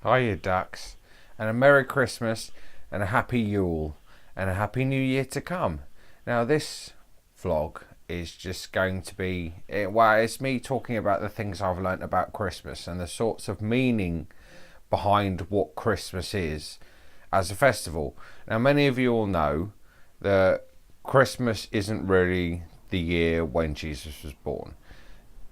Hiya, ducks, and a Merry Christmas, and a Happy Yule, and a Happy New Year to come. Now, this vlog is just going to be, it's me talking about the things I've learnt about Christmas and the sorts of meaning behind what Christmas is as a festival. Now, many of you all know that Christmas isn't really the year when Jesus was born.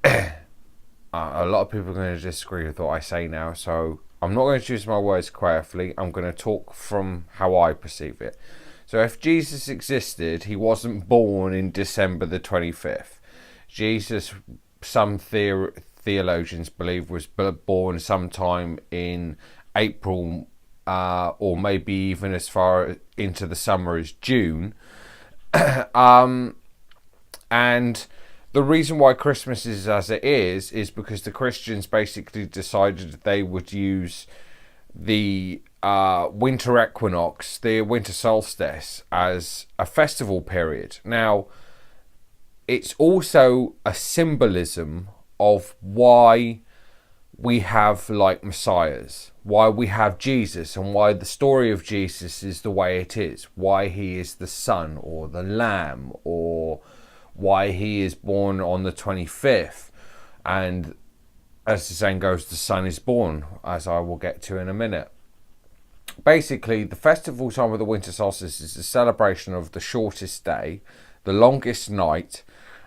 A lot of people are going to disagree with what I say now, so I'm not going to choose my words carefully. I'm going to talk from how I perceive it. So if Jesus existed, he wasn't born in December the 25th. Jesus, some theologians believe, was born sometime in April, or maybe even as far into the summer as June. And the reason why Christmas is as it is because the Christians basically decided they would use the winter equinox, the winter solstice, as a festival period. Now, it's also a symbolism of why we have like messiahs, why we have Jesus, and why the story of Jesus is the way it is, why he is the son or the lamb, or why he is born on the 25th. And as the saying goes, the son is born, as I will get to in a minute. Basically, the festival time of the winter solstice is a celebration of the shortest day, the longest night,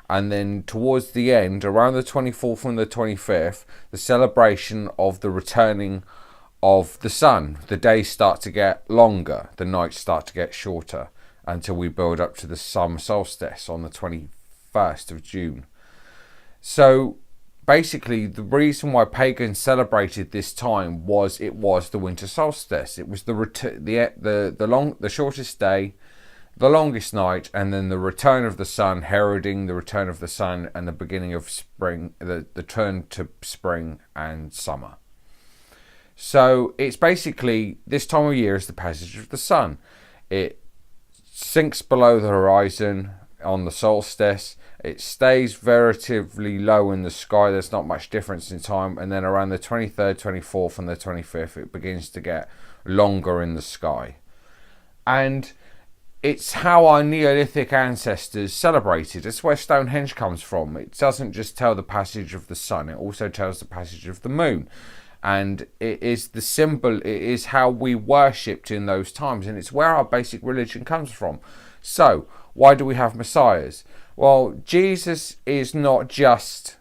and then towards the end, around the 24th and the 25th, the celebration of the returning of the sun. The days start to get longer, the nights start to get shorter, until we build up to the summer solstice on the 21st of June. So basically, the reason why pagans celebrated this time was it was the winter solstice. It was the shortest day, the longest night, and then the return of the sun, heralding the return of the sun and the beginning of spring, the turn to spring and summer. So it's basically, this time of year is the passage of the sun. It sinks below the horizon on the solstice. It stays relatively low in the sky. There's not much difference in time. And then around the 23rd, 24th and the 25th, it begins to get longer in the sky. And it's how our Neolithic ancestors celebrated. It's where Stonehenge comes from. It doesn't just tell the passage of the sun. It also tells the passage of the moon. And it is the symbol, it is how we worshipped in those times, and it's where our basic religion comes from. So, why do we have messiahs? Well, Jesus is not just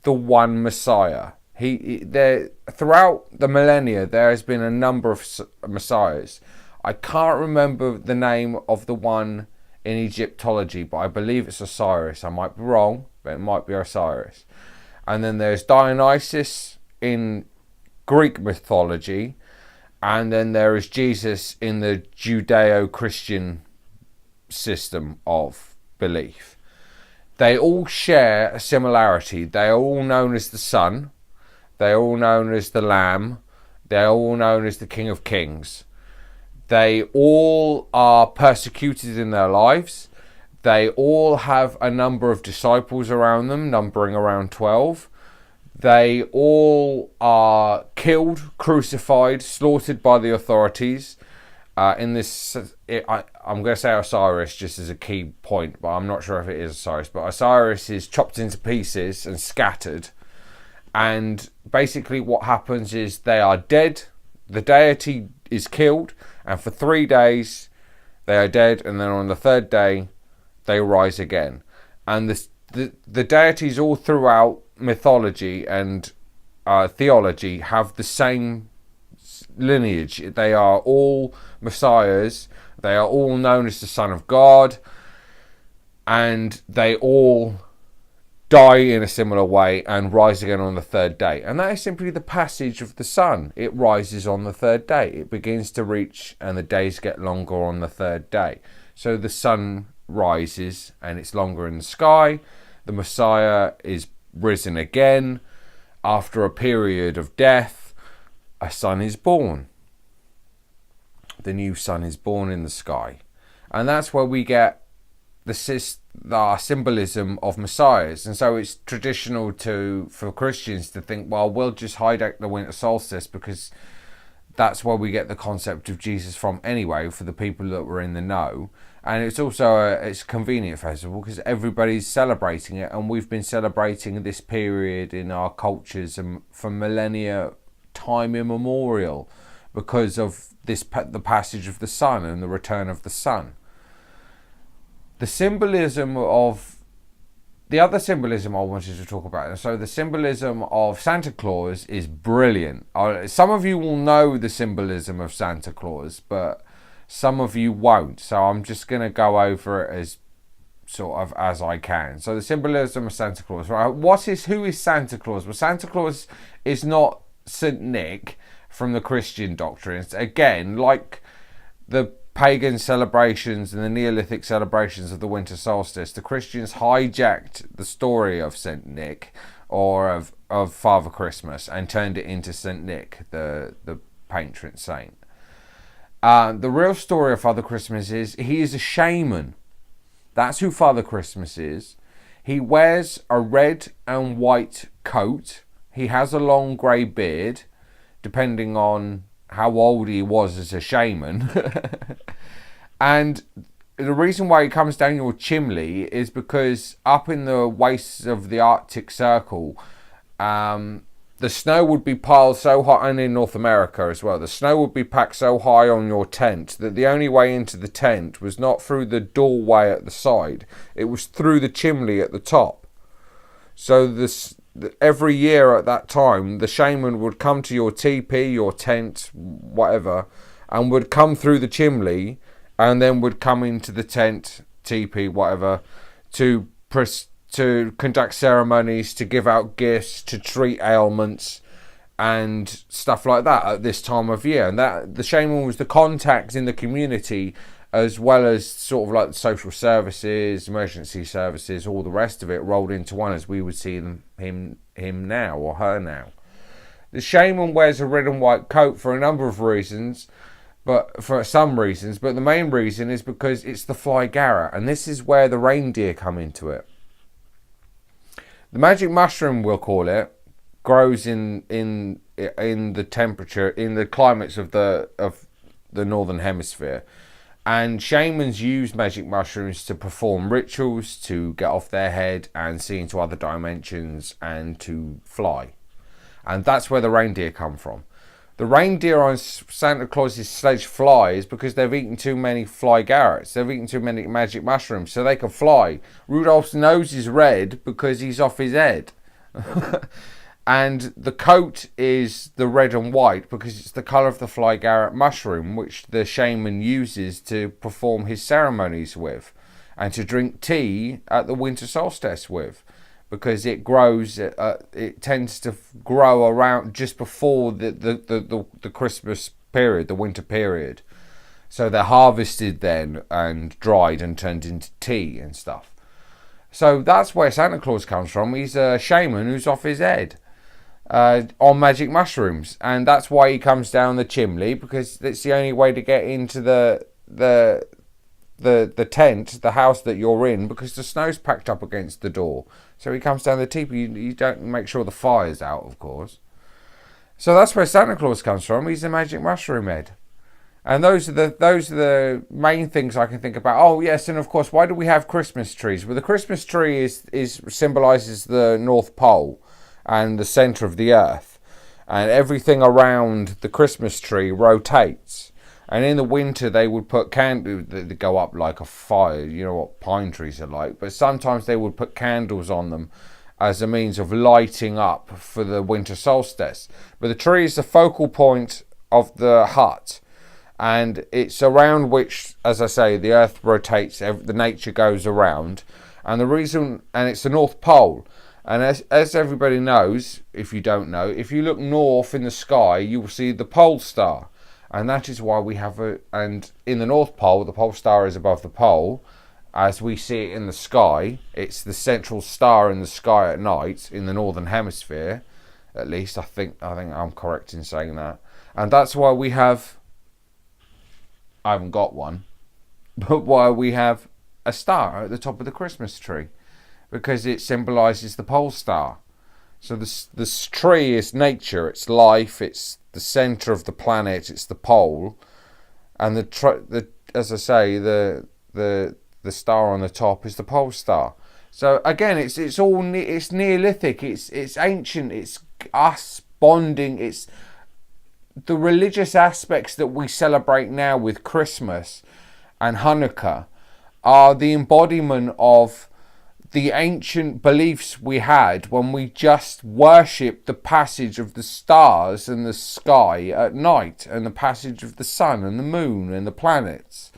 the one Messiah. Throughout the millennia, there has been a number of messiahs. I can't remember the name of the one in Egyptology, but I believe it's Osiris. I might be wrong, but it might be Osiris. And then there's Dionysus in Greek mythology, and then there is Jesus in the Judeo-Christian system of belief. They all share a similarity. They are all known as the Son. They are all known as the Lamb. They are all known as the King of Kings. They all are persecuted in their lives. They all have a number of disciples around them, numbering around 12. They all are killed, crucified, slaughtered by the authorities. I'm going to say Osiris just as a key point, but I'm not sure if it is Osiris. But Osiris is chopped into pieces and scattered. And basically what happens is they are dead. The deity is killed. And for 3 days, they are dead. And then on the third day, they rise again. And the deities all throughout mythology and theology have the same lineage. They are all messiahs. They are all known as the Son of God, and they all die in a similar way and rise again on the third day. And that is simply the passage of the sun. It rises on the third day. It begins to reach, and the days get longer on the third day. So the sun rises and it's longer in the sky. The Messiah is risen again. After a period of death, a son is born. The new sun is born in the sky. And that's where we get the symbolism of messiahs. And so it's traditional for Christians to think, well, we'll just hijack the winter solstice because that's where we get the concept of Jesus from anyway, for the people that were in the know. And it's also it's a convenient festival because everybody's celebrating it, and we've been celebrating this period in our cultures and for millennia, time immemorial, because of the passage of the sun and the return of the sun. The other symbolism I wanted to talk about. So the symbolism of Santa Claus is brilliant. Some of you will know the symbolism of Santa Claus, but some of you won't. So I'm just going to go over it as sort of as I can. So the symbolism of Santa Claus. Right? Who is Santa Claus? Well, Santa Claus is not Saint Nick from the Christian doctrines. Again, like the pagan celebrations and the Neolithic celebrations of the winter solstice, the Christians hijacked the story of Saint Nick or of Father Christmas and turned it into Saint Nick, the patron saint. The real story of Father Christmas is he is a shaman. That's who Father Christmas is. He wears a red and white coat. He has a long grey beard, depending on how old he was as a shaman. And the reason why he comes down your chimney is because up in the wastes of the Arctic Circle, the snow would be piled so high, and in North America as well, the snow would be packed so high on your tent that the only way into the tent was not through the doorway at the side, it was through the chimney at the top. So every year at that time, the shaman would come to your teepee, your tent, whatever, and would come through the chimney, and then would come into the tent, teepee, whatever, to conduct ceremonies, to give out gifts, to treat ailments, and stuff like that at this time of year. And that the shaman was the contact in the community, as well as sort of like the social services, emergency services, all the rest of it rolled into one, as we would see him now, or her now. The shaman wears a red and white coat for a number of reasons, but the main reason is because it's the fly garret, and this is where the reindeer come into it. The magic mushroom, we'll call it, grows in the temperature, in the climates of the northern hemisphere. And shamans use magic mushrooms to perform rituals, to get off their head and see into other dimensions, and to fly. And that's where the reindeer come from. The reindeer on Santa Claus's sledge flies because they've eaten too many fly garrets. They've eaten too many magic mushrooms, so they can fly. Rudolph's nose is red because he's off his head. And the coat is the red and white because it's the colour of the fly garret mushroom, which the shaman uses to perform his ceremonies with, and to drink tea at the winter solstice with, because it grows. It tends to grow around just before the Christmas period, the winter period. So they're harvested then and dried and turned into tea and stuff. So that's where Santa Claus comes from. He's a shaman who's off his head. On magic mushrooms, and that's why he comes down the chimney, because it's the only way to get into the tent, the house that you're in, because the snow's packed up against the door. So he comes down the teepee. You don't make sure the fire's out, of course. So that's where Santa Claus comes from. He's a magic mushroom head. And those are the main things I can think about. Oh yes, and of course, why do we have Christmas trees? Well, the Christmas tree is symbolises the North Pole and the centre of the earth, and everything around the Christmas tree rotates. And in the winter they would put candles that go up like a fire. You know what pine trees are like, but sometimes they would put candles on them as a means of lighting up for the winter solstice. But the tree is the focal point of the hut, and it's around which, as I say, the earth rotates, the nature goes around, and it's the North Pole. And as everybody knows, if you don't know, if you look north in the sky, you will see the pole star. And that is why we have and in the North Pole, the pole star is above the pole. As we see it in the sky, it's the central star in the sky at night in the northern hemisphere. At least I think I'm correct in saying that. And that's why we have, I haven't got one, but why we have a star at the top of the Christmas tree. Because it symbolises the pole star. So this tree is nature, it's life, it's the center of the planet, it's the pole, and the as I say, the star on the top is the pole star. So again, it's it's Neolithic, it's ancient, it's us bonding, it's the religious aspects that we celebrate now with Christmas and Hanukkah are the embodiment of the ancient beliefs we had when we just worshipped the passage of the stars and the sky at night and the passage of the sun and the moon and the planets.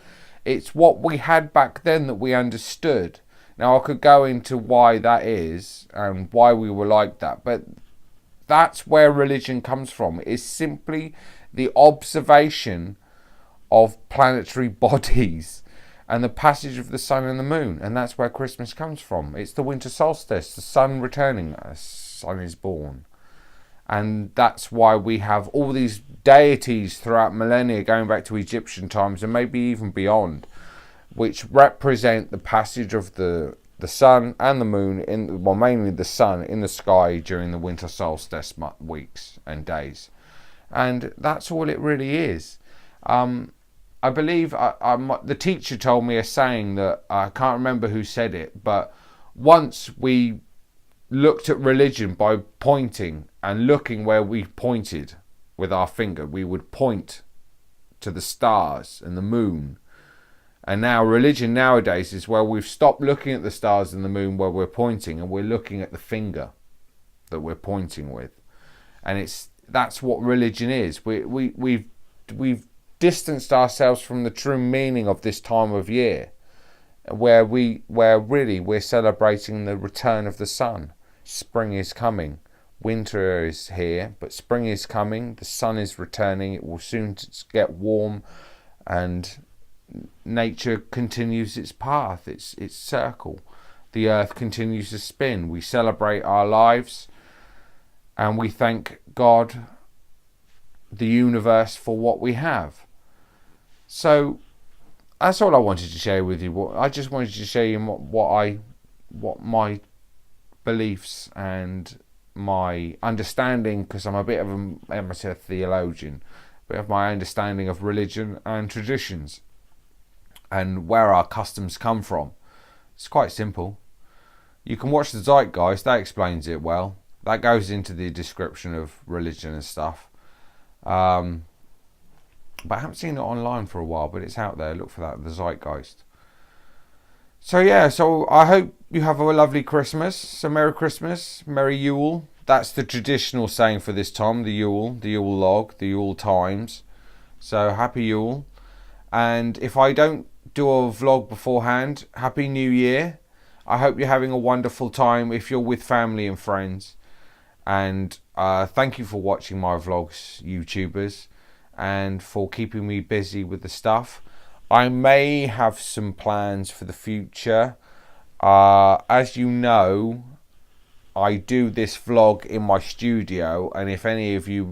It's what we had back then that we understood. Now I could go into why that is and why we were like that, but that's where religion comes from. It's simply the observation of planetary bodies and the passage of the sun and the moon, and that's where Christmas comes from. It's the winter solstice, the sun returning, the sun is born. And that's why we have all these deities throughout millennia, going back to Egyptian times and maybe even beyond, which represent the passage of the sun and the moon, mainly the sun, in the sky during the winter solstice weeks and days. And that's all it really is. I believe the teacher told me a saying that I can't remember who said it, but once we looked at religion by pointing and looking where we pointed with our finger, we would point to the stars and the moon. And now religion nowadays is where we've stopped looking at the stars and the moon where we're pointing, and we're looking at the finger that we're pointing with. And that's what religion is. We've distanced ourselves from the true meaning of this time of year, where really we're celebrating the return of the sun. Spring is coming, winter is here, but spring is coming, the sun is returning, it will soon get warm, and nature continues its path, its circle. The earth continues to spin. We celebrate our lives, and we thank God, the universe, for what we have. So that's all I wanted to share with you. I just wanted to show you what my beliefs and my understanding, because I'm a bit of an amateur theologian, a bit of my understanding of religion and traditions and where our customs come from. It's quite simple. You can watch the Zeitgeist, that explains it well. That goes into the description of religion and stuff. But I haven't seen it online for a while, but it's out there. Look for that, the Zeitgeist. So yeah, so I hope you have a lovely Christmas. So Merry Christmas, Merry Yule. That's the traditional saying for this time, the Yule log, the Yule times. So Happy Yule. And if I don't do a vlog beforehand, Happy New Year. I hope you're having a wonderful time if you're with family and friends. And thank you for watching my vlogs, YouTubers, and for keeping me busy with the stuff. I may have some plans for the future. As you know, I do this vlog in my studio, and if any of you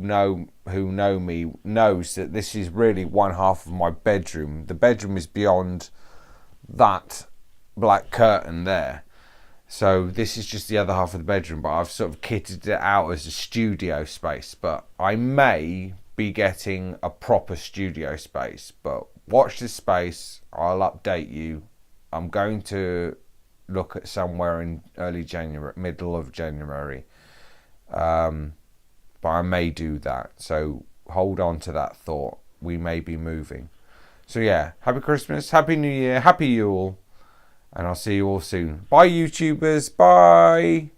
who know me knows that this is really one half of my bedroom. The bedroom is beyond that black curtain there. So this is just the other half of the bedroom, but I've sort of kitted it out as a studio space. But I may be getting a proper studio space, but watch this space. I'll update you. I'm going to look at somewhere in early January, middle of January, but I may do that, so hold on to that thought. We may be moving. So yeah, Happy Christmas, Happy New Year, Happy Yule, and I'll see you all soon. Bye YouTubers, bye.